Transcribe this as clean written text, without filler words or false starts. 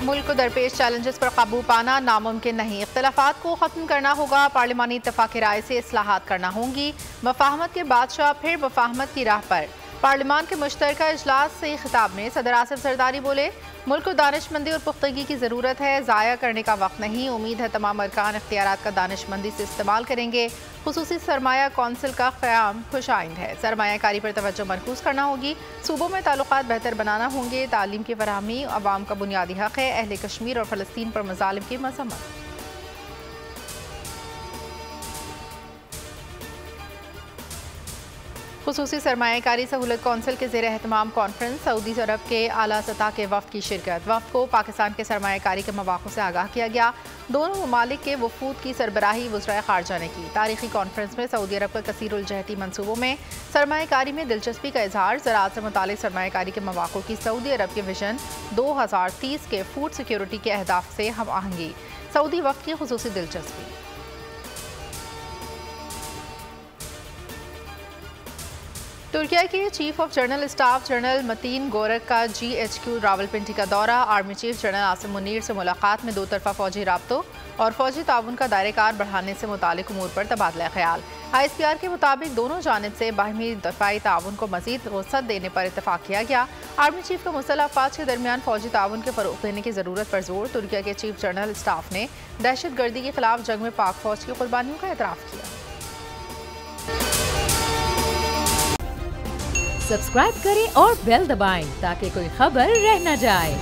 मुल्क को दरपेश चैलेंजेस पर काबू पाना नामुमकिन नहीं, इख्तलाफात को खत्म करना होगा, पार्लिमानी इत्तफाक़ राय से इस्लाहात करना होंगी। मफाहमत के बादशाह फिर मफाहमत की राह पर। पार्लिमान के मुश्तरका इजलास से खिताब में सदर आसिफ जरदारी बोले, मुल्क को दानिशमंदी और पुख्तगी की ज़रूरत है, ज़ाया करने का वक्त नहीं। उम्मीद है तमाम अरकान इख्तियारात का दानिशमंदी से इस्तेमाल करेंगे। खुसूसी सरमाया कौंसिल का क़याम खुश आइंद है। सरमायाकारी पर तवज्जो मरकूज़ करना होगी। सूबों में ताल्लुकात बेहतर बनाना होंगे। तालीम की फराहमी अवाम का बुनियादी हक़ है। अहले कश्मीर और फ़लस्तीन पर मज़ालिम की मज़म्मत। खुसूसी सरमायाकारी सहूलत कौंसिल के ज़ेर एहतमाम कॉन्फ्रेंस, सऊदी अरब के आला सतह के वफ़द की शिरकत। वफ़द को पाकिस्तान के सरमायाकारी के मौक़िफ़ से आगाह किया गया। दोनों ममालिक के वफूद की सरबराही वज़राए ख़ारजा ने की। तारीख़ी कॉन्फ्रेंस में सऊदी अरब के कसीरुल जहती मनसूबों में सरमायाकारी में दिलचस्पी का इजहार, ज़राअत से मुताल्लिक़ सरमायाकारी के मौक़िफ़ की सऊदी अरब के विजन 2030 के फूड सिक्योरिटी के अहदाफ से हम आहंगी। सऊदी वफ़द की खुसूसी दिलचस्पी। तुर्किया के chief of general staff general Metin Gurak का GHQ रावलपिंडी का दौरा। Army chief general Asim Munir से मुलाकात में दो तरफा फौजी राब्तों और फौजी ताउन का दायरेकार बढ़ाने से मुतालिक उमूर पर तबादला ख्याल। ISPR के मुताबिक दोनों जानिब से बाहमी दफाई ताउन को मजीद वसअत देने पर इत्तफाक किया गया। आर्मी चीफ का मुसल्लह अफवाज के दरमियान फौजी ताउन के फ़रोग़ देने की ज़रूरत पर जोर। तुर्किया के चीफ जनरल स्टाफ ने दहशत गर्दी के खिलाफ जंग में पाक फौज की कुर्बानियों का एतराफ़ किया। सब्सक्राइब करें और बेल दबाएं ताकि कोई खबर रह न जाए।